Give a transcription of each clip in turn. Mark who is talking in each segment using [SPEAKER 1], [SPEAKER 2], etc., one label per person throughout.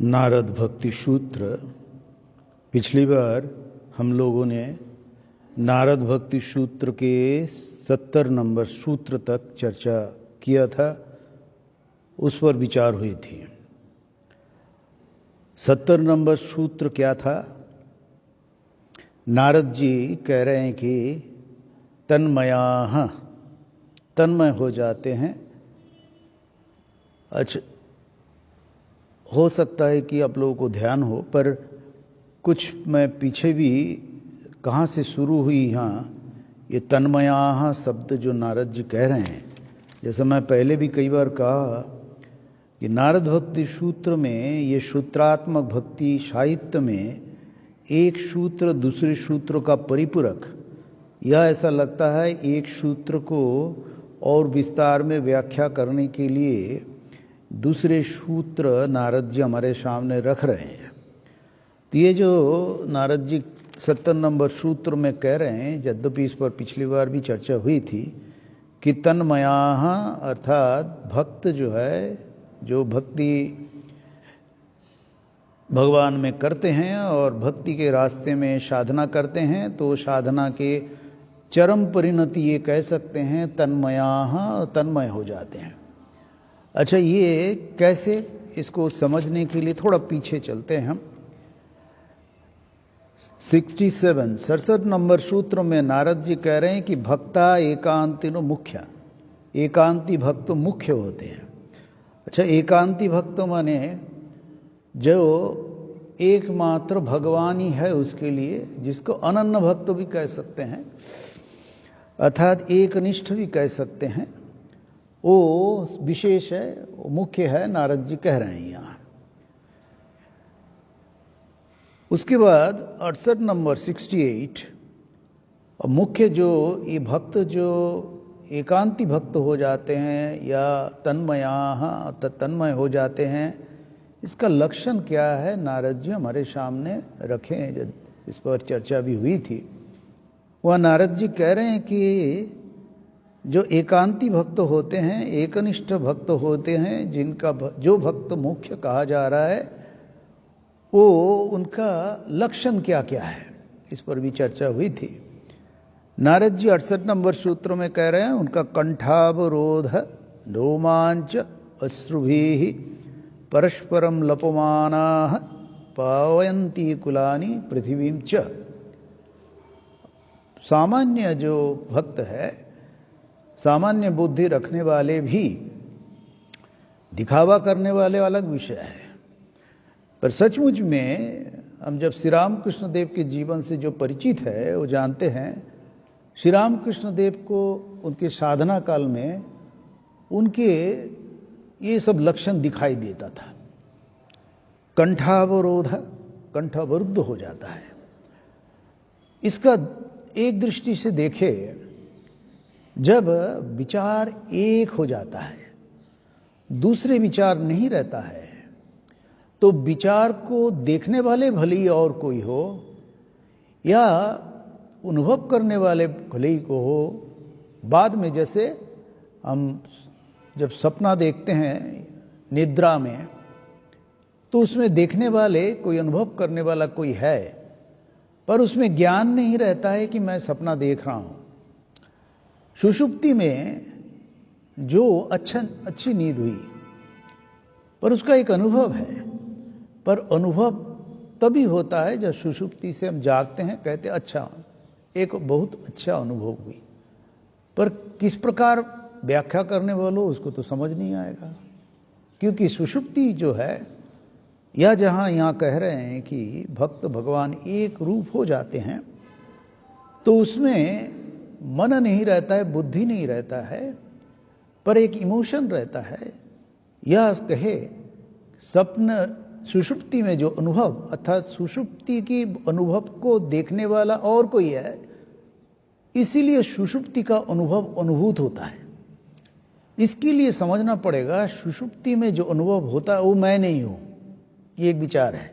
[SPEAKER 1] नारद भक्ति सूत्र। पिछली बार हम लोगों ने नारद भक्ति सूत्र के 70 नंबर सूत्र तक चर्चा किया था, उस पर विचार हुई थी। 70 नंबर सूत्र क्या था? नारद जी कह रहे हैं कि तन्मयाः, तन्मय हो जाते हैं। अच्छा, हो सकता है कि आप लोगों को ध्यान हो, पर कुछ मैं पीछे भी कहाँ से शुरू हुई यहाँ ये तन्मयाः शब्द जो नारद जी कह रहे हैं। जैसे मैं पहले भी कई बार कहा कि नारद भक्ति सूत्र में, ये सूत्रात्मक भक्ति साहित्य में एक सूत्र दूसरे सूत्र का परिपूरक, या ऐसा लगता है एक सूत्र को और विस्तार में व्याख्या करने के लिए दूसरे सूत्र नारद जी हमारे सामने रख रहे हैं। तो ये जो नारद जी 70 नंबर सूत्र में कह रहे हैं, यद्यपि इस पर पिछली बार भी चर्चा हुई थी कि तन्मयाः अर्थात भक्त जो है, जो भक्ति भगवान में करते हैं और भक्ति के रास्ते में साधना करते हैं, तो साधना के चरम परिणति ये कह सकते हैं तन्मयाः, तन्मय हो जाते हैं। अच्छा, ये कैसे, इसको समझने के लिए थोड़ा पीछे चलते हैं हम। 67 नंबर सूत्र में नारद जी कह रहे हैं कि भक्ता एकांतिनो मुख्य, एकांती भक्त मुख्य होते हैं। अच्छा, एकांती भक्त माने जो एकमात्र भगवान ही है उसके लिए, जिसको अनन्य भक्त भी कह सकते हैं, अर्थात एकनिष्ठ भी कह सकते हैं, वो विशेष है, वो मुख्य है, नारद जी कह रहे हैं यहाँ। उसके बाद 68 नंबर 68, मुख्य जो ये भक्त जो एकांती भक्त हो जाते हैं या तन्मयाः तन्मय हो जाते हैं, इसका लक्षण क्या है नारद जी हमारे सामने रखे हैं। जब इस पर चर्चा भी हुई थी, वह नारद जी कह रहे हैं कि जो एकांती भक्त होते हैं, एकनिष्ठ भक्त होते हैं, जिनका जो भक्त मुख्य कहा जा रहा है, वो उनका लक्षण क्या क्या है, इस पर भी चर्चा हुई थी। नारद जी 68 नंबर सूत्र में कह रहे हैं उनका कंठावरोध रोमांच अश्रुभिः परस्परम लपमानाः पावयन्ति कुलानि पृथिवीं च। सामान्य जो भक्त है, सामान्य बुद्धि रखने वाले भी, दिखावा करने वाले अलग विषय है, पर सचमुच में हम जब श्री राम कृष्ण देव के जीवन से जो परिचित है वो जानते हैं, श्री राम कृष्ण देव को उनके साधना काल में उनके ये सब लक्षण दिखाई देता था। कंठावरोध, कंठ अवरुद्ध हो जाता है। इसका एक दृष्टि से देखे, जब विचार एक हो जाता है, दूसरे विचार नहीं रहता है, तो विचार को देखने वाले भले ही और कोई हो या अनुभव करने वाले भले ही को हो, बाद में जैसे हम जब सपना देखते हैं निद्रा में, तो उसमें देखने वाले कोई, अनुभव करने वाला कोई है, पर उसमें ज्ञान नहीं रहता है कि मैं सपना देख रहा हूं। सुषुप्ति में जो अच्छी नींद हुई, पर उसका एक अनुभव है, पर अनुभव तभी होता है जब सुषुप्ति से हम जागते हैं, कहते अच्छा, एक बहुत अच्छा अनुभव हुई, पर किस प्रकार व्याख्या करने वालों उसको तो समझ नहीं आएगा। क्योंकि सुषुप्ति जो है, या जहां यहाँ कह रहे हैं कि भक्त भगवान एक रूप हो जाते हैं, तो उसमें मन नहीं रहता है, बुद्धि नहीं रहता है, पर एक इमोशन रहता है, या कहे स्वप्न सुषुप्ति में जो अनुभव, अर्थात सुषुप्ति की अनुभव को देखने वाला और कोई है, इसीलिए सुषुप्ति का अनुभव अनुभूत होता है। इसके लिए समझना पड़ेगा सुषुप्ति में जो अनुभव होता है वो मैं नहीं हूं, ये एक विचार है।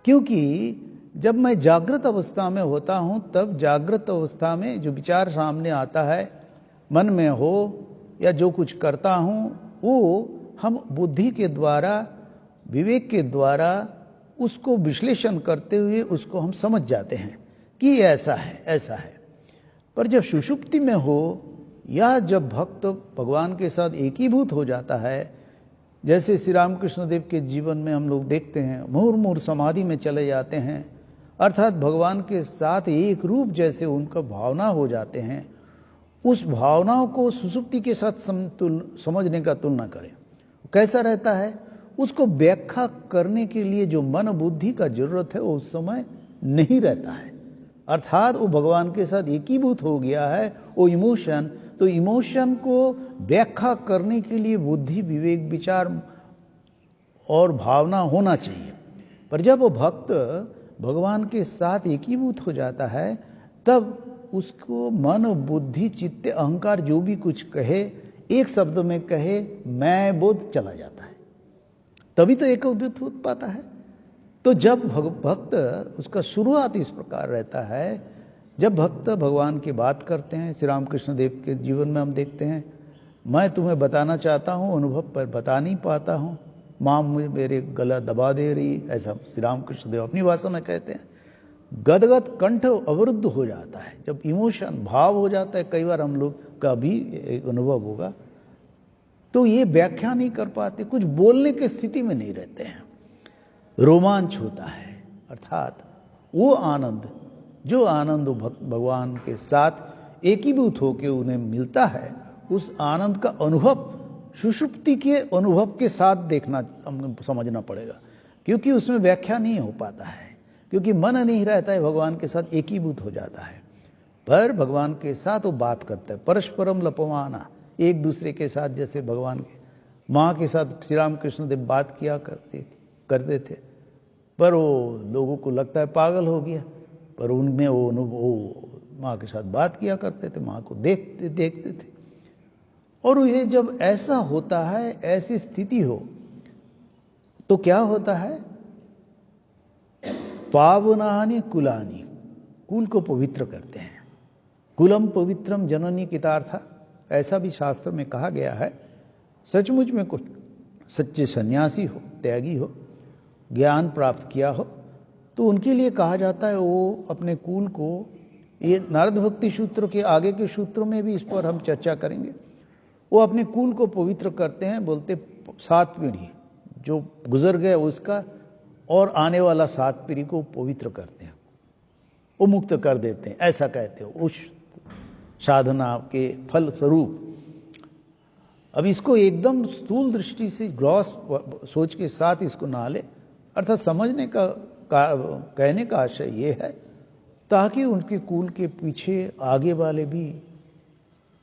[SPEAKER 1] क्योंकि जब मैं जागृत अवस्था में होता हूं, तब जागृत अवस्था में जो विचार सामने आता है, मन में हो या जो कुछ करता हूं, वो हम बुद्धि के द्वारा विवेक के द्वारा उसको विश्लेषण करते हुए उसको हम समझ जाते हैं कि ये ऐसा है, ऐसा है। पर जब सुषुप्ति में हो या जब भक्त भगवान के साथ एकीभूत हो जाता है, जैसे श्री रामकृष्ण देव के जीवन में हम लोग देखते हैं, मुहुर्मुहु समाधि में चले जाते हैं, अर्थात भगवान के साथ एक रूप जैसे उनका भावना हो जाते हैं। उस भावनाओं को सुषुप्ति के साथ समझने का तुलना करें, कैसा रहता है? उसको व्याख्या करने के लिए जो मन बुद्धि का जरूरत है वो उस समय नहीं रहता है, अर्थात वो भगवान के साथ एकीभूत हो गया है वो इमोशन। तो इमोशन को व्याख्या करने के लिए बुद्धि, विवेक, विचार और भावना होना चाहिए। पर जब वो भक्त भगवान के साथ एकीभूत हो जाता है, तब उसको मन, बुद्धि, चित्त, अहंकार जो भी कुछ कहे, एक शब्द में कहे, मैं बोध चला जाता है, तभी तो एकीभूत हो पाता है। तो जब भक्त, उसका शुरुआत इस प्रकार रहता है, जब भक्त भगवान की बात करते हैं, श्री रामकृष्ण देव के जीवन में हम देखते हैं, मैं तुम्हें बताना चाहता हूँ, अनुभव पर बता नहीं पाता हूँ, माँ मुझे मेरे गला दबा दे रही, ऐसा श्री रामकृष्ण देव अपनी भाषा में कहते हैं। गदगद कंठ अवरुद्ध हो जाता है, जब इमोशन, भाव हो जाता है, कई बार हम लोग का भी एक अनुभव होगा, तो ये व्याख्या नहीं कर पाते, कुछ बोलने की स्थिति में नहीं रहते हैं, रोमांच होता है। अर्थात वो आनंद, जो आनंद भगवान के साथ एकीभूत होकर उन्हें मिलता है, उस आनंद का अनुभव सुषुप्ति के अनुभव के साथ देखना, समझना पड़ेगा, क्योंकि उसमें व्याख्या नहीं हो पाता है, क्योंकि मन नहीं रहता है, भगवान के साथ एकीभूत हो जाता है। पर भगवान के साथ वो बात करता है, परस्परम लपमाना, एक दूसरे के साथ, जैसे भगवान के माँ के साथ श्री रामकृष्ण देव बात किया करते थे, पर वो लोगों को लगता है पागल हो गया, पर उनमें वो माँ के साथ बात किया करते थे, माँ को देखते थे। और ये जब ऐसा होता है, ऐसी स्थिति हो, तो क्या होता है? पावनानि कुलानि, कुल को पवित्र करते हैं। कुलम पवित्रम जननी कितार्था, ऐसा भी शास्त्र में कहा गया है। सचमुच में कुछ सच्चे सन्यासी हो, त्यागी हो, ज्ञान प्राप्त किया हो, तो उनके लिए कहा जाता है वो अपने कुल को, ये नारद भक्ति सूत्र के आगे के सूत्रों में भी इस पर हम चर्चा करेंगे, वो अपने कुल को पवित्र करते हैं। बोलते 7 पीढ़ी जो गुजर गए उसका और आने वाला 7 पीढ़ी को पवित्र करते हैं, वो मुक्त कर देते हैं, ऐसा कहते हो उस साधना के फल स्वरूप। अब इसको एकदम स्थूल दृष्टि से, ग्रॉस सोच के साथ इसको ना ले, अर्थात समझने का कहने का आशय ये है ताकि उनके कुल के पीछे आगे वाले भी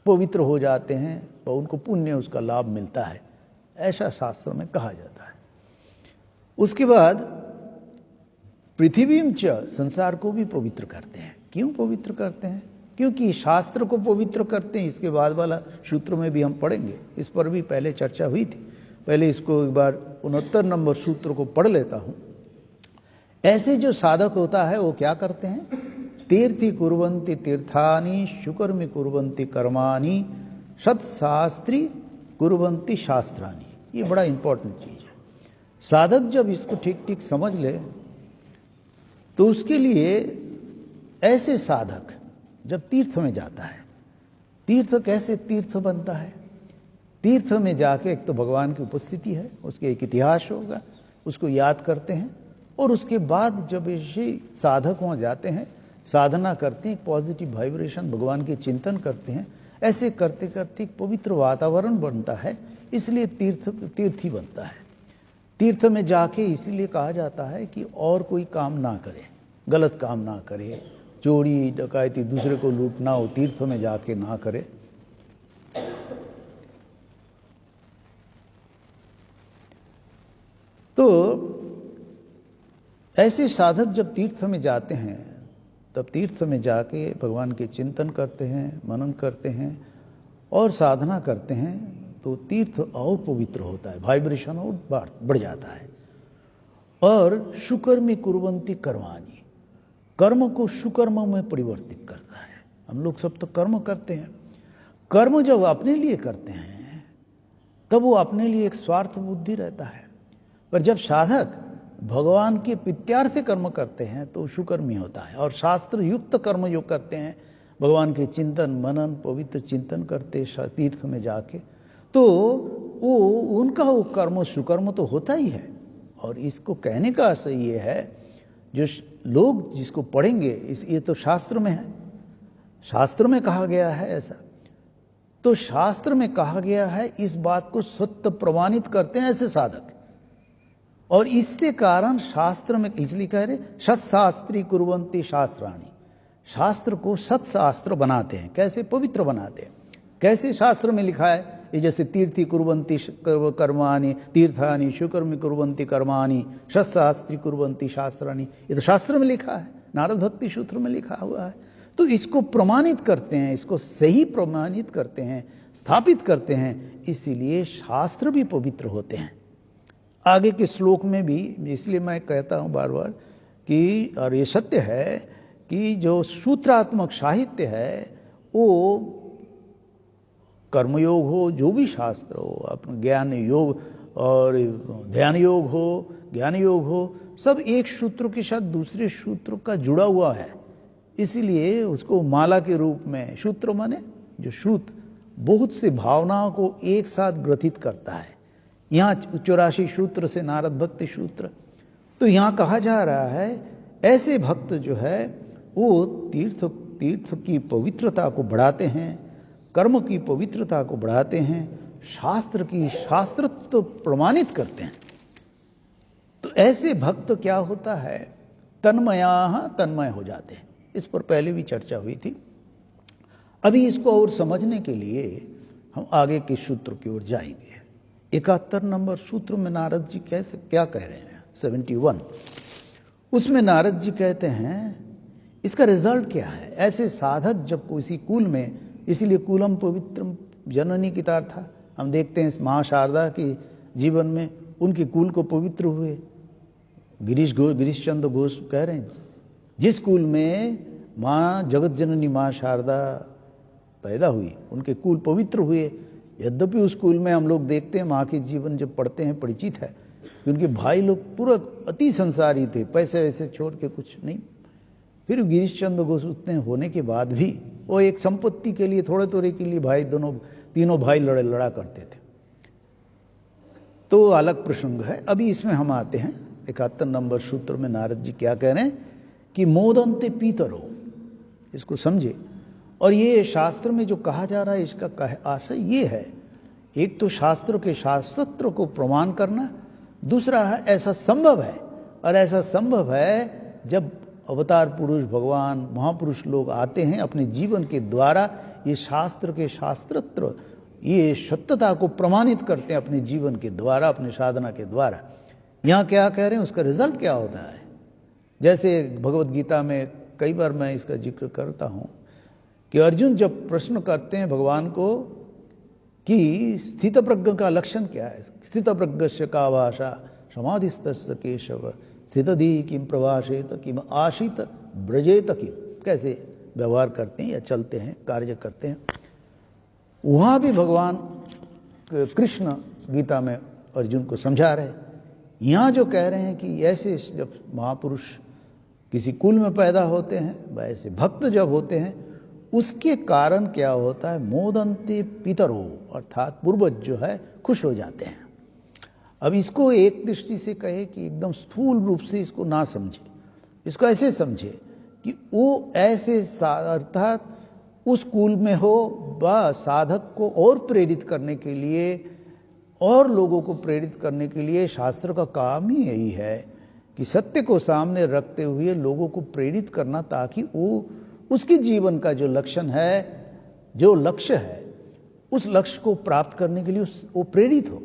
[SPEAKER 1] पवित्र हो जाते हैं और उनको पुण्य, उसका लाभ मिलता है, ऐसा शास्त्र में कहा जाता है। उसके बाद पृथ्वीम च, संसार को भी पवित्र करते हैं। क्यों पवित्र करते हैं? क्योंकि शास्त्र को पवित्र करते हैं। इसके बाद वाला सूत्र में भी हम पढ़ेंगे, इस पर भी पहले चर्चा हुई थी। पहले इसको एक बार 69 नंबर सूत्र को पढ़ लेता हूं। ऐसे जो साधक होता है वो क्या करते हैं? तीर्थि कुर्वन्ति तीर्थानि, शुकर्मि कुर्वन्ति कर्माणि, सत्शास्त्री कुर्वन्ति शास्त्रानि। ये बड़ा इंपॉर्टेंट चीज है। साधक जब इसको ठीक ठीक समझ ले तो उसके लिए, ऐसे साधक जब तीर्थ में जाता है, तीर्थ कैसे तीर्थ बनता है? तीर्थ में जाके एक तो भगवान की उपस्थिति है, उसके एक इतिहास होगा, उसको याद करते हैं, और उसके बाद जब ऐसे साधक वहाँ जाते हैं, साधना करते हैं, पॉजिटिव वाइब्रेशन, भगवान के चिंतन करते हैं, ऐसे करते करते एक पवित्र वातावरण बनता है, इसलिए तीर्थी बनता है। तीर्थ में जाके इसीलिए कहा जाता है कि और कोई काम ना करे, गलत काम ना करे, चोरी डकैती, दूसरे को लूटना हो, तीर्थ में जाके ना करे। तो ऐसे साधक जब तीर्थ में जाते हैं, तब तीर्थ में जाके भगवान के चिंतन करते हैं, मनन करते हैं और साधना करते हैं, तो तीर्थ और पवित्र होता है, वाइब्रेशन और बढ़ जाता है। और सुकर्मी कुर्वन्ति कर्माणि, कर्म को सुकर्म में परिवर्तित करता है। हम लोग सब तो कर्म करते हैं, कर्म जब अपने लिए करते हैं तब वो अपने लिए एक स्वार्थ बुद्धि रहता है, पर जब साधक भगवान के प्रीत्यार्थ कर्म करते हैं तो सुकर्मी होता है। और शास्त्र युक्त कर्म जो करते हैं, भगवान के चिंतन मनन पवित्र चिंतन करते तीर्थ में जाके, तो वो उनका वो कर्म सुकर्म तो होता ही है। और इसको कहने का आशय ये है, जो लोग जिसको पढ़ेंगे ये तो शास्त्र में है, शास्त्र में कहा गया है ऐसा, तो शास्त्र में कहा गया है, इस बात को सत्य प्रमाणित करते हैं ऐसे साधक। और इससे कारण शास्त्र में इसलिए कह रहे सत्शास्त्री कुर्वन्ति शास्त्राणि, शास्त्र को सत्शास्त्र बनाते हैं। कैसे? पवित्र बनाते हैं। कैसे? शास्त्र में लिखा है, ये जैसे तीर्थी कुर्वन्ति कर्माणि तीर्थानि सुकर्मी कुर्वन्ति कर्माणि सत्शास्त्री कुर्वन्ति शास्त्राणि, ये तो शास्त्र में लिखा है, नारद भक्ति सूत्र में लिखा हुआ है। तो इसको प्रमाणित करते हैं, इसको सही प्रमाणित करते हैं, स्थापित करते हैं, इसीलिए शास्त्र भी पवित्र होते हैं। आगे के श्लोक में भी, इसलिए मैं कहता हूं बार बार कि, और ये सत्य है कि जो सूत्रात्मक साहित्य है वो कर्मयोग हो, जो भी शास्त्र हो, अपना ज्ञान योग और ध्यान योग हो, ज्ञान योग हो, सब एक सूत्र के साथ दूसरे सूत्र का जुड़ा हुआ है। इसीलिए उसको माला के रूप में, सूत्र माने जो सूत्र बहुत से भावनाओं को एक साथ ग्रथित करता है। यहाँ 84 सूत्र से नारद भक्ति सूत्र, तो यहाँ कहा जा रहा है ऐसे भक्त जो है वो तीर्थ की पवित्रता को बढ़ाते हैं, कर्म की पवित्रता को बढ़ाते हैं, शास्त्र की शास्त्रत्व प्रमाणित करते हैं। तो ऐसे भक्त क्या होता है, तन्मय हो जाते हैं। इस पर पहले भी चर्चा हुई थी। अभी इसको और समझने के लिए हम आगे के सूत्र की ओर जाएंगे। 71 नंबर सूत्र में नारद जी क्या कह रहे हैं, 71, उसमें नारद जी कहते हैं इसका रिजल्ट क्या है। ऐसे साधक जब किसी कुल में, इसीलिए कुलम पवित्रम जननी की तार था, हम देखते हैं माँ शारदा के जीवन में उनके कुल को पवित्र हुए। गिरीश चंद्र घोष कह रहे हैं, जिस कुल में माँ जगत जननी माँ शारदा पैदा हुई उनके कुल पवित्र हुए। यद्यपि उस कुल में हम लोग देखते हैं, माँ के जीवन जब पढ़ते हैं परिचित है कि उनके भाई लोग पूरा अति संसारी थे, पैसे वैसे छोड़ के कुछ नहीं। फिर गिरीश चंद्र घोष उतने होने के बाद भी वो एक संपत्ति के लिए, थोड़े के लिए भाई तीनों भाई लड़ा करते थे। तो अलग प्रसंग है। अभी इसमें हम आते हैं 71 नंबर सूत्र में नारद जी क्या कह रहे हैं कि मोदन्ते पीतरो, इसको समझे। और ये शास्त्र में जो कहा जा रहा है इसका आशय ये है, एक तो शास्त्र के शास्त्र को प्रमाण करना, दूसरा है ऐसा संभव है, और ऐसा संभव है जब अवतार पुरुष भगवान महापुरुष लोग आते हैं अपने जीवन के द्वारा ये शास्त्र के शास्त्रत्व, ये सत्यता को प्रमाणित करते हैं अपने जीवन के द्वारा, अपने साधना के द्वारा। यहाँ क्या कह रहे हैं, उसका रिजल्ट क्या होता है। जैसे भगवत गीता में कई बार मैं इसका जिक्र करता हूँ कि अर्जुन जब प्रश्न करते हैं भगवान को कि स्थित प्रज्ञ का लक्षण क्या है, स्थित प्रज्ञस्य का भाषा समाधिस्तस्य केशव स्थितधि किम प्रभाषेत किम आशित ब्रजेत किम, कैसे व्यवहार करते हैं या चलते हैं, कार्य करते हैं। वहाँ भी भगवान कृष्ण गीता में अर्जुन को समझा रहे। यहाँ जो कह रहे हैं कि ऐसे जब महापुरुष किसी कुल में पैदा होते हैं, वैसे भक्त जब होते हैं, उसके कारण क्या होता है, मोदन्ते पितरो, अर्थात पूर्वज जो है खुश हो जाते हैं। अब इसको एक दृष्टि से कहे कि एकदम स्थूल रूप से इसको ना समझे, इसको ऐसे समझे कि वो ऐसे अर्थात उस कुल में हो व साधक को और प्रेरित करने के लिए और लोगों को प्रेरित करने के लिए शास्त्र का काम ही यही है कि सत्य को सामने रखते हुए लोगों को प्रेरित करना, ताकि वो उसके जीवन का जो लक्षण है, जो लक्ष्य है, उस लक्ष्य को प्राप्त करने के लिए वो प्रेरित हो।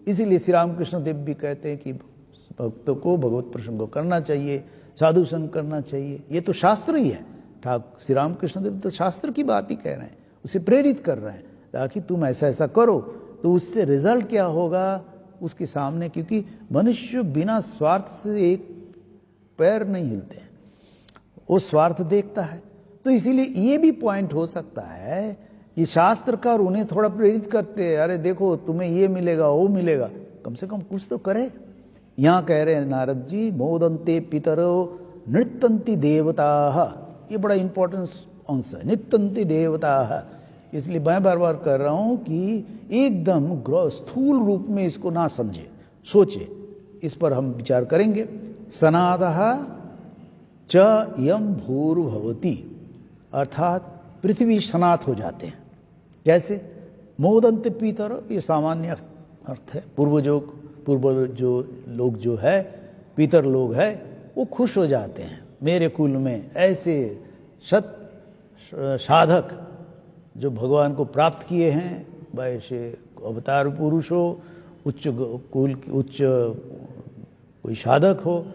[SPEAKER 1] इसीलिए श्री रामकृष्ण देव भी कहते हैं कि भक्तों को भगवत प्रसंग करना चाहिए, साधु संग करना चाहिए। ये तो शास्त्र ही है। ठाकुर श्री रामकृष्ण देव तो शास्त्र की बात ही कह रहे हैं, उसे प्रेरित कर रहे हैं ताकि तुम ऐसा ऐसा करो, तो उससे रिजल्ट क्या होगा उसके सामने, क्योंकि मनुष्य बिना स्वार्थ से एक पैर नहीं हिलते हैं, वो स्वार्थ देखता है। तो इसीलिए ये भी पॉइंट हो सकता है कि शास्त्रकार उन्हें थोड़ा प्रेरित करते हैं, अरे देखो तुम्हें ये मिलेगा वो मिलेगा, कम से कम कुछ तो करे। यहाँ कह रहे हैं नारद जी, मोदंते पितरो नृत्यंती देवताः। ये बड़ा इंपॉर्टेंट अंश है, नृत्यंती देवताः। इसलिए मैं बार बार कर रहा हूं कि एकदम स्थूल रूप में इसको ना समझे, सोचे। इस पर हम विचार करेंगे। सनातः च यम भूर्भवति, अर्थात पृथ्वी सनात हो जाते हैं। जैसे मोदंत पितर, ये सामान्य अर्थ है। पूर्व जो लोग जो है, पितर लोग है, वो खुश हो जाते हैं। मेरे कुल में ऐसे साधक जो भगवान को प्राप्त किए हैं, वैसे अवतार पुरुष हो, उच्च कुल उच्च कोई साधक हो,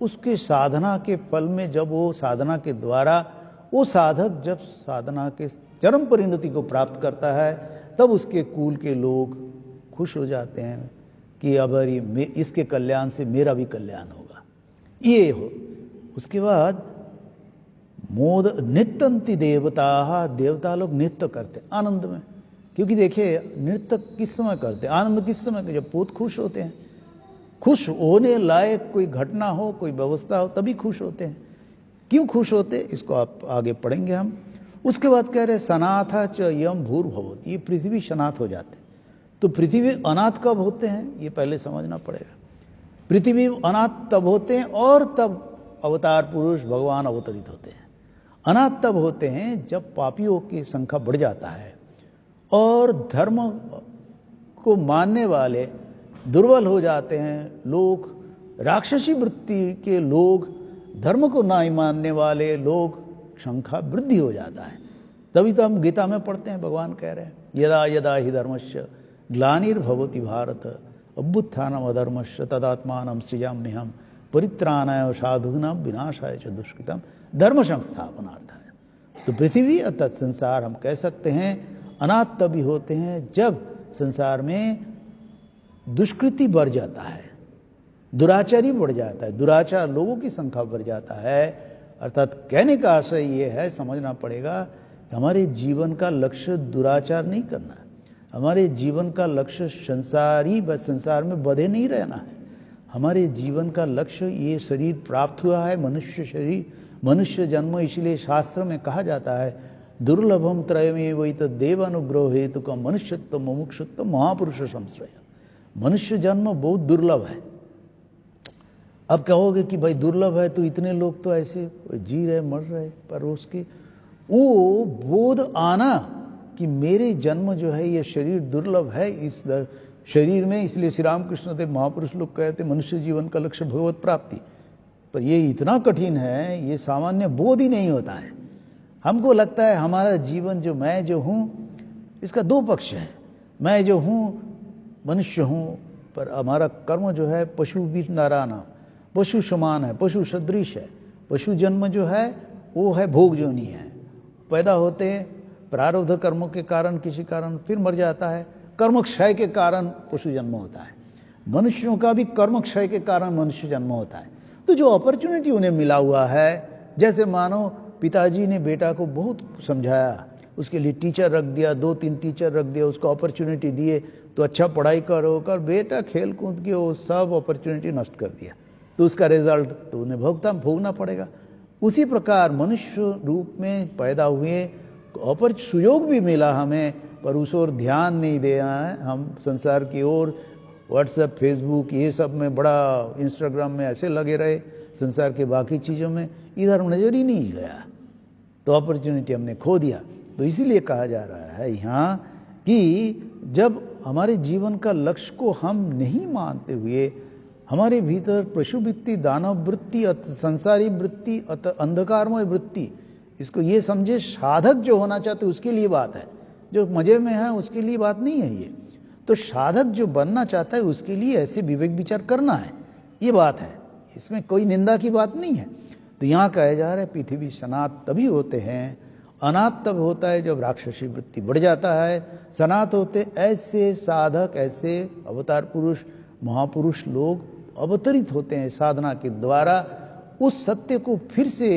[SPEAKER 1] उसके साधना के फल में जब वो साधना के द्वारा वो साधक जब साधना के चरम परिणति को प्राप्त करता है, तब उसके कुल के लोग खुश हो जाते हैं कि अब इसके कल्याण से मेरा भी कल्याण होगा। ये हो। उसके बाद मोद नृत्यंती देवता, देवता लोग नृत्य करते आनंद में। क्योंकि देखिए, नृत्य किस समय करते, आनंद किस समय, जब बहुत खुश होते हैं। खुश होने लायक कोई घटना हो, कोई व्यवस्था हो, तभी खुश होते हैं। क्यों खुश होते, इसको आप आगे पढ़ेंगे हम। उसके बाद कह रहे सनाथा च यम भूर्भवति, ये पृथ्वी सनात हो जाते। तो पृथ्वी अनाथ कब होते हैं, ये पहले समझना पड़ेगा। पृथ्वी अनाथ तब होते हैं और तब अवतार पुरुष भगवान अवतरित होते हैं। अनाथ तब होते हैं जब पापियों की संख्या बढ़ जाता है और धर्म को मानने वाले दुर्बल हो जाते हैं। लोग, राक्षसी वृत्ति के लोग, धर्म को ना मानने वाले लोग, संख्या वृद्धि हो जाता है। तभी तो हम गीता में पढ़ते हैं, भगवान कह रहे हैं यदा यदा हि धर्मस्य ग्लानिर्भवति भारत अभ्युत्थानम् अधर्मस्य तदात्मानं सृजाम्यहम् परित्राणाय साधूनां विनाशाय च दुष्कृतम् धर्म संस्थापनार्थाय। तो पृथ्वी अर्थात संसार हम कह सकते हैं अनाथ तभी होते हैं जब संसार में दुष्कृति बढ़ जाता है, दुराचारी बढ़ जाता है, दुराचार लोगों की संख्या बढ़ जाता है। अर्थात कहने का आशय ये है, समझना पड़ेगा, हमारे जीवन का लक्ष्य दुराचार नहीं करना है। हमारे जीवन का लक्ष्य संसार में बंधे नहीं रहना है। हमारे जीवन का लक्ष्य ये शरीर प्राप्त हुआ है, मनुष्य शरीर, मनुष्य जन्म। इसलिए शास्त्र में कहा जाता है दुर्लभम त्रयमेवैत देवानुग्रह हेतुकम मनुष्यत्व मुमुक्षुत्व महापुरुष संश्रय। मनुष्य जन्म बहुत दुर्लभ है। अब कहोगे कि भाई दुर्लभ है तो इतने लोग तो ऐसे जी रहे, मर रहे, पर उसके वो बोध आना कि मेरे जन्म जो है ये शरीर दुर्लभ है इस शरीर में। इसलिए श्री रामकृष्ण देव महापुरुष लोग कहते मनुष्य जीवन का लक्ष्य भगवत प्राप्ति। पर ये इतना कठिन है, ये सामान्य बोध ही नहीं होता है। हमको लगता है हमारा जीवन जो मैं जो हूँ, इसका दो पक्ष है। मैं जो हूँ मनुष्य हूँ, पर हमारा कर्म जो है पशु भी नाराना, पशु समान है, पशु सदृश है। पशु जन्म जो है वो है भोग जोनी है। पैदा होते हैं प्रारब्ध कर्मों के कारण, किसी कारण फिर मर जाता है। कर्म क्षय के कारण पशु जन्म होता है। मनुष्यों का भी कर्म क्षय के कारण मनुष्य जन्म होता है। तो जो अपॉर्चुनिटी उन्हें मिला हुआ है, जैसे मानो पिताजी ने बेटा को बहुत समझाया, उसके लिए टीचर रख दिया, 2-3 टीचर रख दिया, उसको अपॉर्चुनिटी दिए तो अच्छा पढ़ाई करो कर, बेटा खेल कूद के वो सब अपॉर्चुनिटी नष्ट कर दिया, तो उसका रिजल्ट तो उन्हें भोगना पड़ेगा। उसी प्रकार मनुष्य रूप में पैदा हुए, सुयोग भी मिला हमें, पर उस ओर ध्यान नहीं दिया है। हम संसार की ओर व्हाट्सएप, फेसबुक, ये सब में बड़ा, इंस्टाग्राम में ऐसे लगे रहे, संसार के बाकी चीज़ों में इधर नजर ही नहीं गया, तो अपॉर्चुनिटी हमने खो दिया। तो इसीलिए कहा जा रहा है यहाँ कि जब हमारे जीवन का लक्ष्य को हम नहीं मानते हुए हमारे भीतर पशु वृत्ति, दानव वृत्ति, संसारी वृत्ति, अंधकारमय वृत्ति, इसको ये समझे साधक जो होना चाहते उसके लिए बात है, जो मजे में है उसके लिए बात नहीं है ये। तो साधक जो बनना चाहता है उसके लिए ऐसे विवेक विचार करना है, ये बात है, इसमें कोई निंदा की बात नहीं है। तो यहाँ कहा जा रहा है पृथ्वी सनात तभी होते हैं, अनाथ तब होता है जब राक्षसी वृत्ति बढ़ जाता है। सनात होते ऐसे साधक, ऐसे अवतार पुरुष, महापुरुष लोग अवतरित होते हैं साधना के द्वारा, उस सत्य को फिर से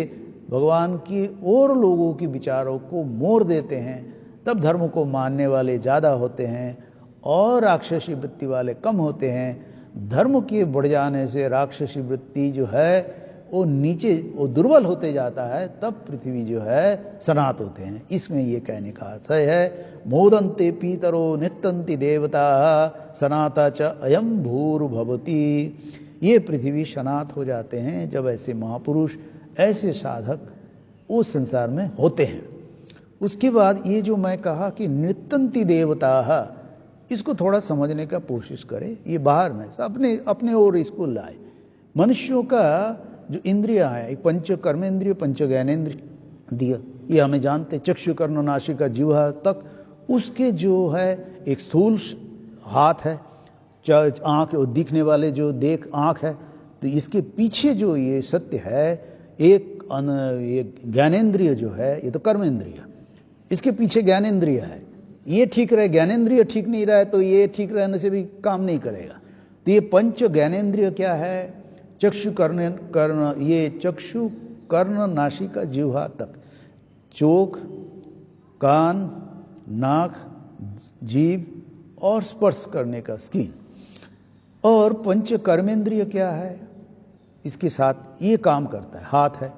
[SPEAKER 1] भगवान की और लोगों के विचारों को मोड़ देते हैं। तब धर्म को मानने वाले ज़्यादा होते हैं और राक्षसी वृत्ति वाले कम होते हैं। धर्म के बढ़ जाने से राक्षसी वृत्ति जो है वो नीचे वो दुर्बल होते जाता है, तब पृथ्वी जो है सनात होते हैं। इसमें ये कहने का अर्थ है मोदन्ते पीतरो नित्यन्ति देवता सनाता च अयम भूर्भवति। ये पृथ्वी सनात हो जाते हैं जब ऐसे महापुरुष, ऐसे साधक उस संसार में होते हैं। उसके बाद ये जो मैं कहा कि नित्यन्ति देवता, इसको थोड़ा समझने का कोशिश करें। ये बाहर में अपने अपने ओर इसको लाए। मनुष्यों का जो इंद्रिया है, पंच कर्मेंद्रिय, पंच ज्ञानेंद्रिय, ये हमें जानते, चक्षु कर्ण नासिका जिह्वा तक, उसके जो है एक स्थूल हाथ है, आँख दिखने वाले जो देख आँख है, तो इसके पीछे जो ये सत्य है एक ज्ञानेंद्रिय जो है, ये तो कर्मेंद्रिय, इसके पीछे ज्ञानेंद्रिय है। ये ठीक रहे, ज्ञानेंद्रिय ठीक नहीं रहा है तो ये ठीक रहने से भी काम नहीं करेगा। तो ये पंच ज्ञानेंद्रिय क्या है? चक्षु कर्ण, ये चक्षु कर्ण नासिका जिह्वा तक, चोख, कान, नाक, जीभ और स्पर्श करने का स्किन। और पंच कर्मेंद्रिय क्या है? इसके साथ ये काम करता है, हाथ है,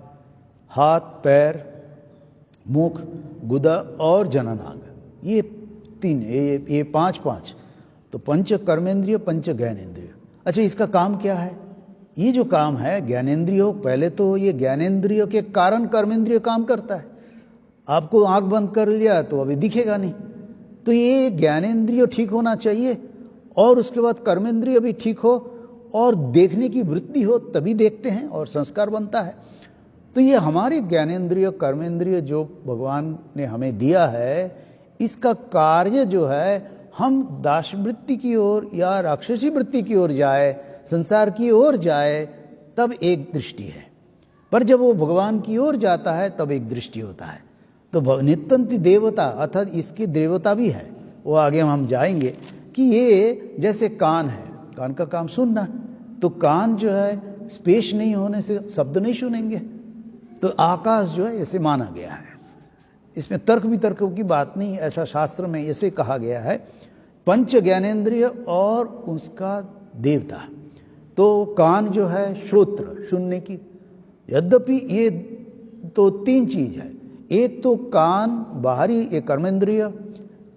[SPEAKER 1] हाथ, पैर, मुख, गुदा और जननांग, ये तीन, ये पांच। तो पंच कर्मेंद्रिय, पंच ज्ञानेंद्रिय। अच्छा, इसका काम क्या है? ये जो काम है ज्ञानेंद्रियों, पहले तो ये ज्ञानेंद्रियों के कारण कर्मेंद्रिय काम करता है। आपको आंख बंद कर लिया तो अभी दिखेगा नहीं, तो ये ज्ञानेंद्रिय ठीक होना चाहिए और उसके बाद कर्मेंद्रिय भी ठीक हो और देखने की वृत्ति हो, तभी देखते हैं और संस्कार बनता है। तो ये हमारे ज्ञानेंद्रिय कर्मेंद्रिय जो भगवान ने हमें दिया है, इसका कार्य जो है हम दास वृत्ति की ओर या राक्षसी वृत्ति की ओर जाए, संसार की ओर जाए, तब एक दृष्टि है। पर जब वो भगवान की ओर जाता है तब एक दृष्टि होता है। तो नित्यंति देवता अर्थात इसकी देवता भी है, वो आगे हम जाएंगे कि ये जैसे कान है, कान का काम सुनना, तो कान जो है स्पेस नहीं होने से शब्द नहीं सुनेंगे। तो आकाश जो है ऐसे माना गया है, इसमें तर्क वितर्क की बात नहीं, ऐसा शास्त्र में ऐसे कहा गया है। पंच ज्ञानेंद्रिय और उसका देवता। तो कान जो है श्रोत्र, सुनने की, यद्यपि ये तो तीन चीज है। एक तो कान बाहरी एक कर्मेंद्रिय,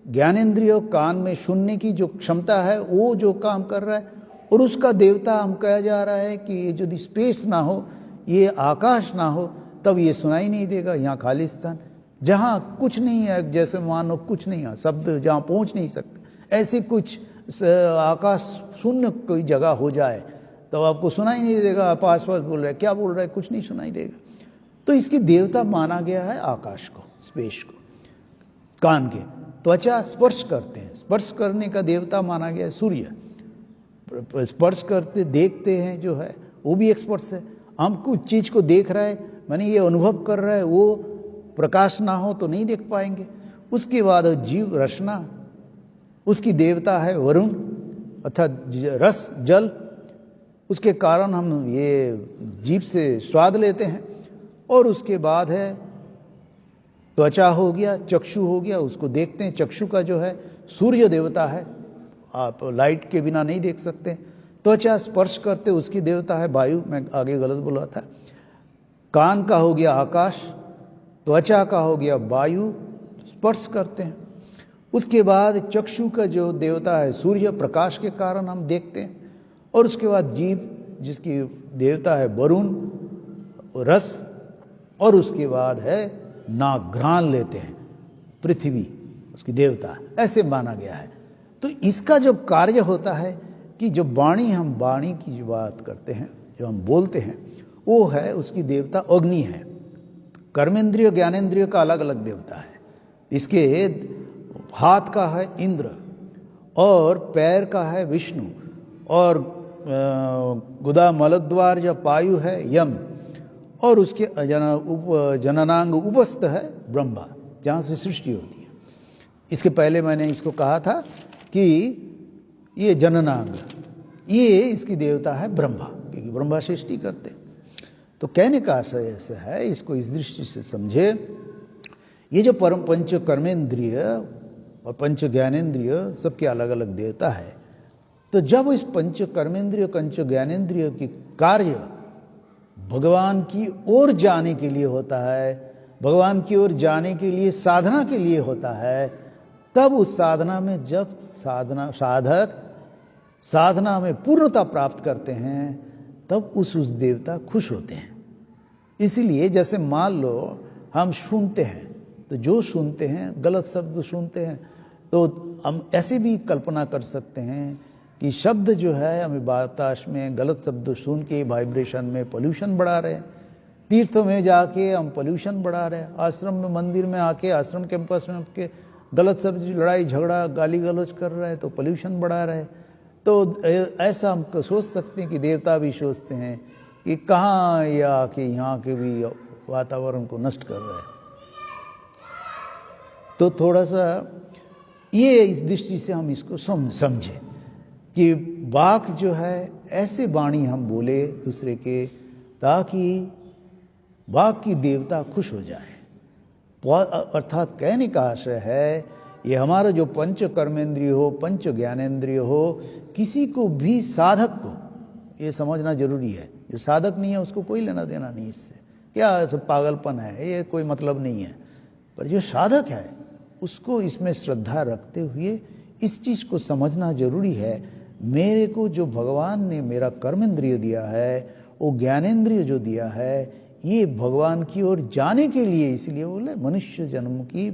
[SPEAKER 1] ज्ञानेंद्रिय कान में सुनने की जो क्षमता है वो जो काम कर रहा है, और उसका देवता हम कहा जा रहा है कि ये यदि स्पेस ना हो, ये आकाश ना हो, तब ये सुनाई नहीं देगा। यहाँ खालिस्तान जहाँ कुछ नहीं है, जैसे मानो कुछ नहीं है, शब्द जहाँ पहुँच नहीं सकते, ऐसे कुछ आकाश शून्य कोई जगह हो जाए तो आपको सुनाई नहीं देगा। आप आस पास बोल रहे, क्या बोल रहे, कुछ नहीं सुनाई देगा। तो इसकी देवता माना गया है आकाश को, स्पेस को। कान के त्वचा स्पर्श करते हैं, स्पर्श करने का देवता माना गया है सूर्य। स्पर्श करते देखते हैं जो है वो भी एक स्पर्श है। हम कुछ चीज को देख रहे हैं, माने ये अनुभव कर रहा है, वो प्रकाश ना हो तो नहीं देख पाएंगे। उसके बाद जीव रसना, उसकी देवता है वरुण अर्थात रस जल, उसके कारण हम ये जीभ से स्वाद लेते हैं। और उसके बाद है त्वचा हो गया, चक्षु हो गया, उसको देखते हैं। चक्षु का जो है सूर्य देवता है, आप लाइट के बिना नहीं देख सकते। त्वचा स्पर्श करते, उसकी देवता है वायु, मैं आगे गलत बोला था। कान का हो गया आकाश, त्वचा का हो गया वायु, स्पर्श करते हैं। उसके बाद चक्षु का जो देवता है सूर्य, प्रकाश के कारण हम देखते हैं। और उसके बाद जीभ जिसकी देवता है वरुण रस, और उसके बाद है नाक, घ्राण लेते हैं, पृथ्वी उसकी देवता, ऐसे माना गया है। तो इसका जब कार्य होता है कि जो वाणी, हम वाणी की जो बात करते हैं, जो हम बोलते हैं, वो है उसकी देवता अग्नि है। कर्मेंद्रिय ज्ञानेंद्रिय का अलग अलग देवता है। इसके हाथ का है इंद्र, और पैर का है विष्णु, और गुदा मलद्वार या पायु है यम, और उसके जननांग उपस्थ है ब्रह्मा, जहाँ से सृष्टि होती है। इसके पहले मैंने इसको कहा था कि ये जननांग, ये इसकी देवता है ब्रह्मा, क्योंकि ब्रह्मा सृष्टि करते। तो कहने का आशय ऐसा है, इसको इस दृष्टि से समझे, ये जो परम पंच कर्मेंद्रिय और पंच ज्ञानेंद्रिय सबके अलग अलग देवता है, तो जब इस पंच कर्मेंद्रिय पंच ज्ञानेंद्रिय की कार्य भगवान की ओर जाने के लिए होता है, भगवान की ओर जाने के लिए साधना के लिए होता है, तब उस साधना में जब साधक साधना में पूर्णता प्राप्त करते हैं, तब उस देवता खुश होते हैं। इसलिए जैसे मान लो हम सुनते हैं, तो जो सुनते हैं गलत शब्द सुनते हैं, तो हम ऐसे भी कल्पना कर सकते हैं कि शब्द जो है हमें बताश में गलत शब्द सुन के वाइब्रेशन में पोल्यूशन बढ़ा रहे हैं। तीर्थों में जाके हम पोल्यूशन बढ़ा रहे हैं, आश्रम में मंदिर में आके आश्रम कैंपस में के गलत शब्द लड़ाई झगड़ा गाली गलौज कर रहे हैं तो पोल्यूशन बढ़ा रहे हैं। तो ऐसा हम सोच सकते हैं कि देवता भी सोचते हैं कि कहाँ ये आके यहाँ के भी वातावरण को नष्ट कर रहे हैं। तो थोड़ा सा ये इस दृष्टि से हम इसको समझे कि वाक जो है ऐसे वाणी हम बोले दूसरे के, ताकि वाक की देवता खुश हो जाए। अर्थात कहने का आशय है, ये हमारा जो पंच कर्मेंद्रिय हो पंच ज्ञानेंद्रिय हो, किसी को भी साधक को ये समझना जरूरी है। जो साधक नहीं है उसको कोई लेना देना नहीं इससे, क्या सब पागलपन है, ये कोई मतलब नहीं है। पर जो साधक है उसको इसमें श्रद्धा रखते हुए इस चीज को समझना जरूरी है, मेरे को जो भगवान ने मेरा कर्मेंद्रिय दिया है, वो ज्ञानेंद्रिय जो दिया है, ये भगवान की ओर जाने के लिए, इसलिए बोले मनुष्य जन्म की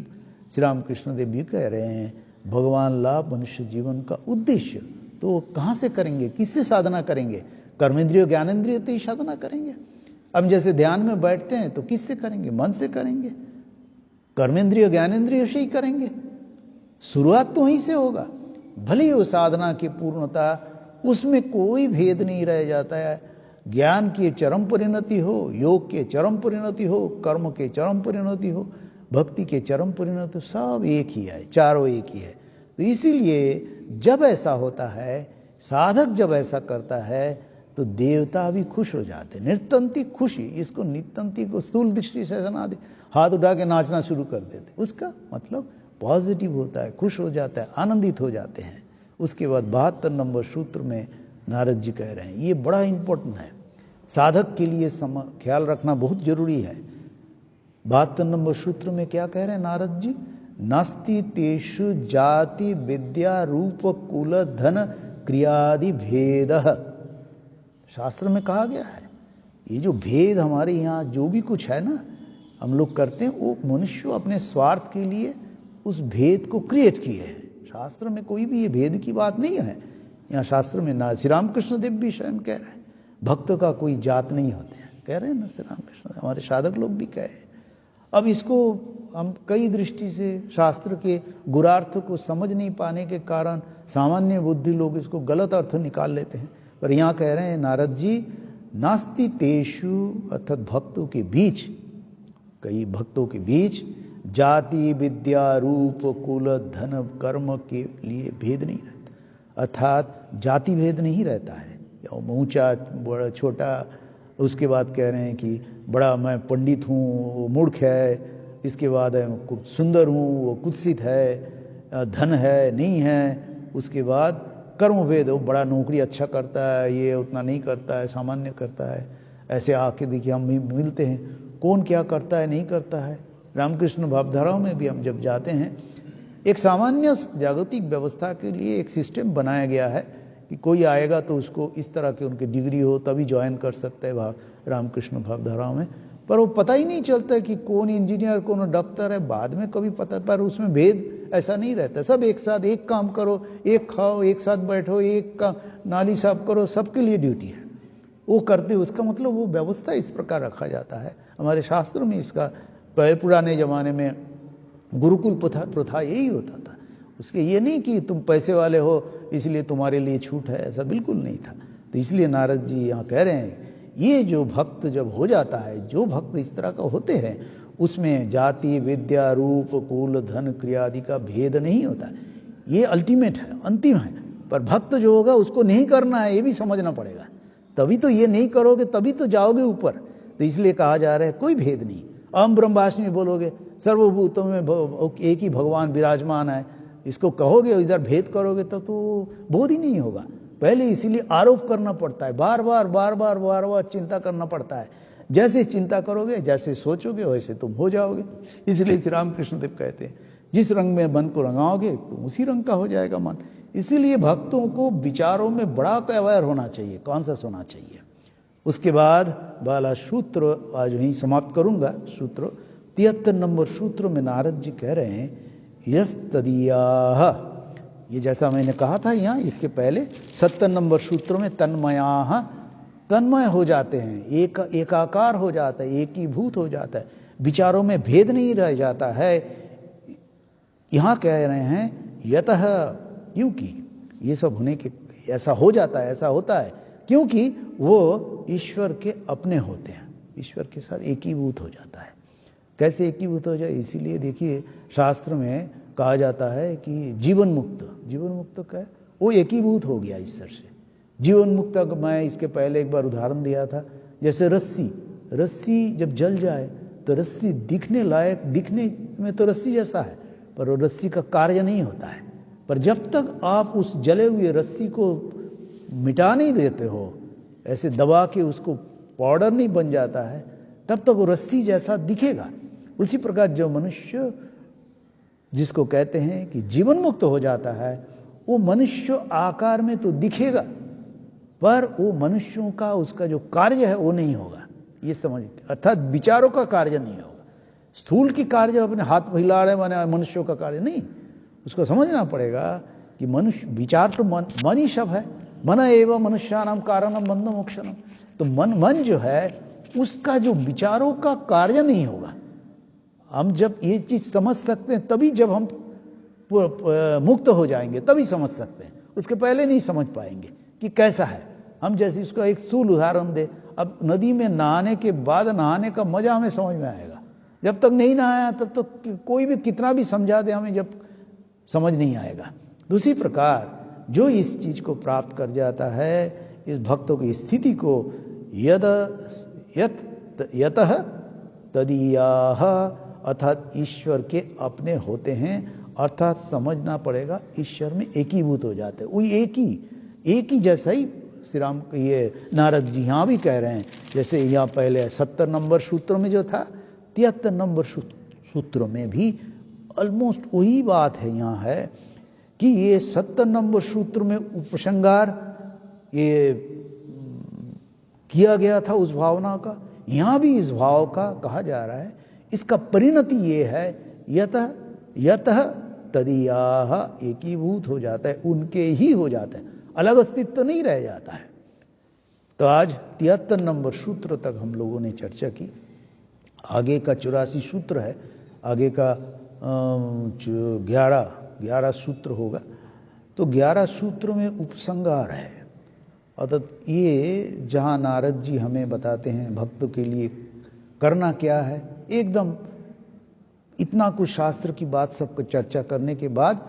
[SPEAKER 1] श्री रामकृष्ण देव भी कह रहे हैं, भगवान लाभ मनुष्य जीवन का उद्देश्य। तो कहाँ से करेंगे, किससे साधना करेंगे? कर्मेंद्रिय ज्ञानेंद्रिय तो ही साधना करेंगे। अब जैसे ध्यान में बैठते हैं तो किससे करेंगे? मन से करेंगे, कर्मेंद्रिय ज्ञानेंद्रिय से ही करेंगे। शुरुआत तो वहीं से होगा। भले ही वो साधना की पूर्णता, उसमें कोई भेद नहीं रह जाता है। ज्ञान की चरम परिणति हो, योग के चरम परिणति हो, कर्म के चरम परिणति हो, भक्ति के चरम परिणति, सब एक ही है, चारों एक ही है। तो इसीलिए जब ऐसा होता है, साधक जब ऐसा करता है, तो देवता भी खुश हो जाते। नित्यंती खुशी, इसको नित्यंती को स्थूल दृष्टि से सुना दे, हाथ उठा के नाचना शुरू कर देते, उसका मतलब पॉजिटिव होता है, खुश हो जाता है, आनंदित हो जाते हैं। उसके बाद 72 नंबर सूत्र में नारद जी कह रहे हैं, ये बड़ा इंपॉर्टेंट है, साधक के लिए ख्याल रखना बहुत जरूरी है। 72 नंबर सूत्र में क्या कह रहे हैं नारद जी? नास्ति तेषु जाति विद्या रूप कुल धन क्रियादि भेद। शास्त्र में कहा गया है, ये जो भेद हमारे यहाँ जो भी कुछ है ना हम लोग करते हैं, वो मनुष्य अपने स्वार्थ के लिए उस भेद को क्रिएट किए हैं। शास्त्र में कोई भी ये भेद की बात नहीं है। यहाँ शास्त्र में ना श्री रामकृष्ण देव भी स्वयं कह रहे हैं, भक्त का कोई जात नहीं होते हैं, कह रहे हैं ना श्री रामकृष्ण, हमारे साधक लोग भी कहे। अब इसको हम कई दृष्टि से शास्त्र के गुरार्थ को समझ नहीं पाने के कारण सामान्य बुद्धि लोग इसको गलत अर्थ निकाल लेते हैं। पर यहाँ कह रहे हैं नारद जी, नास्ति तेषु अर्थात भक्तों के बीच, कई भक्तों के बीच जाति विद्या रूप कुल धन कर्म के लिए भेद नहीं रहता। अर्थात जाति भेद नहीं रहता है, ऊंचा बड़ा छोटा। उसके बाद कह रहे हैं कि बड़ा मैं पंडित हूँ, वो मूर्ख है। इसके बाद है सुंदर हूँ, वो कुत्सित है, धन है नहीं है। उसके बाद कर्म भेद, वो बड़ा नौकरी अच्छा करता है, ये उतना नहीं करता है, सामान्य करता है। ऐसे आके देखिए हम मिलते हैं, कौन क्या करता है नहीं करता है। रामकृष्ण भावधाराओं में भी हम जब जाते हैं, एक सामान्य जागतिक व्यवस्था के लिए एक सिस्टम बनाया गया है कि कोई आएगा तो उसको इस तरह की उनकी डिग्री हो तभी ज्वाइन कर सकता है रामकृष्ण भावधाराओं में। पर वो पता ही नहीं चलता है कि कौन इंजीनियर कौन डॉक्टर है, बाद में कभी पता, पर उसमें भेद ऐसा नहीं रहता। सब एक साथ, एक काम करो, एक खाओ, एक साथ बैठो, एक का नाली साफ करो, सबके लिए ड्यूटी है, वो करते। उसका मतलब वो व्यवस्था इस प्रकार रखा जाता है। हमारे शास्त्रों में इसका पुराने जमाने में गुरुकुल प्रथा यही होता था। उसके ये नहीं कि तुम पैसे वाले हो इसलिए तुम्हारे लिए छूट है, ऐसा बिल्कुल नहीं था। तो इसलिए नारद जी यहाँ कह रहे हैं, ये जो भक्त जब हो जाता है, जो भक्त इस तरह का होते हैं, उसमें जाति विद्या रूप कुल धन क्रिया आदि का भेद नहीं होता। ये अल्टीमेट है, अंतिम है। पर भक्त जो होगा उसको नहीं करना है, ये भी समझना पड़ेगा। तभी तो ये नहीं करोगे तभी तो जाओगे ऊपर। तो इसलिए कहा जा रहा है कोई भेद नहीं। अहम ब्रह्मास्मि बोलोगे, सर्वभूतों में एक ही भगवान विराजमान है, इसको कहोगे, इधर भेद करोगे तो बोध ही नहीं होगा। पहले इसीलिए आरोप करना पड़ता है, बार बार चिंता करना पड़ता है। जैसे चिंता करोगे, जैसे सोचोगे, वैसे तुम हो जाओगे। इसलिए श्री रामकृष्ण देव कहते हैं, जिस रंग में मन को रंगाओगे तो उसी रंग का हो जाएगा मन। इसीलिए भक्तों को विचारों में बड़ा अवेयर होना चाहिए, कॉन्शियस होना चाहिए। उसके बाद वाला सूत्र आज वहीं समाप्त करूंगा। सूत्र 73 नंबर सूत्र में नारद जी कह रहे हैं, यस तदीयाः, ये जैसा मैंने कहा था यहाँ इसके पहले 70 नंबर सूत्र में, तन्मयाः, तन्मय हो जाते हैं, एकाकार हो जाता है, एकीभूत हो जाता है, विचारों में भेद नहीं रह जाता है। यहाँ कह रहे हैं यतः, क्योंकि ये सब होने के ऐसा हो जाता है, ऐसा होता है क्योंकि वो ईश्वर के अपने होते हैं, ईश्वर के साथ एकीभूत हो जाता है। कैसे एकीभूत हो जाए? इसीलिए देखिए शास्त्र में कहा जाता है कि जीवन मुक्त का वो एकीभूत हो गया ईश्वर से। जीवन मुक्त का मैं इसके पहले एक बार उदाहरण दिया था, जैसे रस्सी जब जल जाए तो रस्सी दिखने लायक, दिखने में तो रस्सी जैसा है, पर वो रस्सी का कार्य नहीं होता है। पर जब तक आप उस जले हुए रस्सी को मिटा नहीं देते हो, ऐसे दबा के उसको पाउडर नहीं बन जाता है, तब तक वो रस्सी जैसा दिखेगा। उसी प्रकार जो मनुष्य जिसको कहते हैं कि जीवन मुक्त हो जाता है, वो मनुष्य आकार में तो दिखेगा, पर वो मनुष्यों का उसका जो कार्य है वो नहीं होगा। ये समझ, अर्थात विचारों का कार्य नहीं होगा। स्थूल की कार्य अपने हाथ हिला रहे माने मनुष्यों का कार्य नहीं। उसको समझना पड़ेगा कि मनुष्य विचार तो मन ही सब है। मन एवं मनुष्यानाम कारणम बंधो मोक्षणम। तो मन जो है उसका जो विचारों का कार्य नहीं होगा। हम जब ये चीज समझ सकते हैं तभी, जब हम मुक्त हो जाएंगे तभी समझ सकते हैं, उसके पहले नहीं समझ पाएंगे कि कैसा है। हम जैसे इसको एक स्थूल उदाहरण दे, अब नदी में नहाने के बाद नहाने का मजा हमें समझ में आएगा। जब तक नहीं नहाया तब तक कोई भी कितना भी समझा दे हमें, जब समझ नहीं आएगा। दूसरी प्रकार जो इस चीज को प्राप्त कर जाता है, इस भक्तों की स्थिति को, यतः तदीयाः, अर्थात ईश्वर के अपने होते हैं, अर्थात समझना पड़ेगा ईश्वर में एकीभूत हो जाते हैं। वही एक ही जैसा ही श्री राम ये नारद जी यहाँ भी कह रहे हैं। जैसे यहाँ पहले 70 नंबर सूत्र में जो था, 73 नंबर सूत्र में भी ऑलमोस्ट वही बात है। यहाँ है कि ये 70 नंबर सूत्र में उपसंहार ये किया गया था उस भावना का, यहाँ भी इस भाव का कहा जा रहा है। इसका परिणति ये है, यतः तदीयाः, एकीभूत हो जाता है, उनके ही हो जाता है, अलग अस्तित्व तो नहीं रह जाता है। तो आज 73 नंबर सूत्र तक हम लोगों ने चर्चा की। आगे का 84 सूत्र है, आगे का 11 सूत्र होगा। तो 11 सूत्र में उपसंहार है, अर्थात ये जहाँ नारद जी हमें बताते हैं भक्त के लिए करना क्या है। एकदम इतना कुछ शास्त्र की बात सबको चर्चा करने के बाद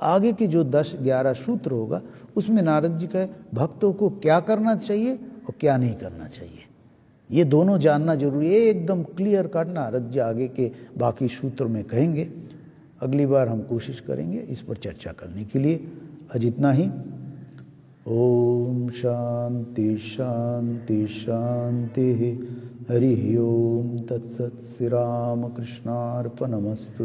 [SPEAKER 1] आगे के जो 10-11 सूत्र होगा उसमें नारद जी का भक्तों को क्या करना चाहिए और क्या नहीं करना चाहिए, ये दोनों जानना जरूरी है। एकदम क्लियर कट नारद जी आगे के बाकी सूत्र में कहेंगे। अगली बार हम कोशिश करेंगे इस पर चर्चा करने के लिए। आज इतना ही। ओम शांति शांति शांति। हरि ओम तत्सत्। श्री राम कृष्णार्पणमस्तु।